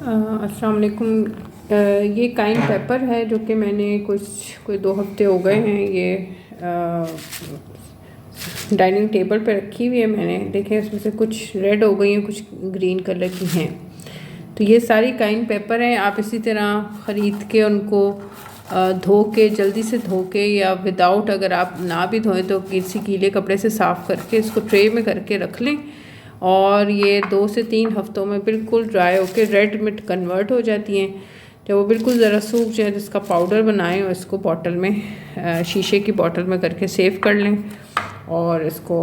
अस्सलाम वालेकुम। ये काइन पेपर है जो कि मैंने कोई 2 हफ्ते हो गए हैं। ये डाइनिंग टेबल पे रखी हुई है मैंने। देखें इसमें से कुछ रेड हो गई हैं, कुछ ग्रीन कलर की हैं। तो ये सारी काइन पेपर हैं। आप इसी तरह ख़रीद के उनको धो के, जल्दी से धो के, या विदाउट, अगर आप ना भी धोएं तो किसी गीले कपड़े से साफ़ करके इसको ट्रे में करके रख लें। और ये 2 से 3 हफ्तों में बिल्कुल ड्राई होकर रेड में कन्वर्ट हो जाती हैं। जब वो बिल्कुल ज़रा सूख जाए तो इसका पाउडर बनाएं और इसको बॉटल में, शीशे की बॉटल में करके सेव कर लें। और इसको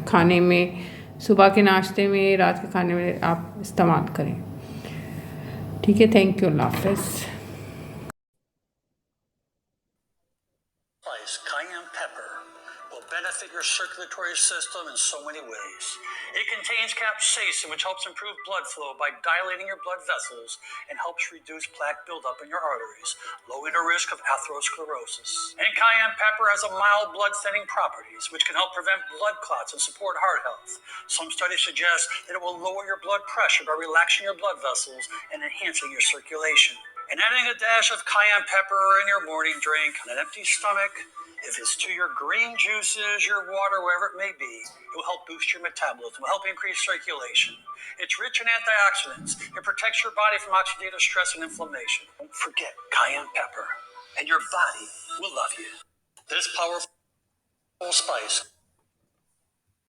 खाने में, सुबह के नाश्ते में, रात के खाने में आप इस्तेमाल करें। ठीक है, थैंक यू, अल्लाह हाफ़िज़। Cayenne pepper will benefit your circulatory system in so many ways. It contains capsaicin, which helps improve blood flow by dilating your blood vessels and helps reduce plaque buildup in your arteries, lowering the risk of atherosclerosis. And cayenne pepper has a mild blood thinning properties, which can help prevent blood clots and support heart health. Some studies suggest that it will lower your blood pressure by relaxing your blood vessels and enhancing your circulation. And adding a dash of cayenne pepper in your morning drink on an empty stomach, if it's to your green juices, your water, wherever it may be, it will help boost your metabolism, will help increase circulation. It's rich in antioxidants. It protects your body from oxidative stress and inflammation. Don't forget cayenne pepper, and your body will love you. This powerful spice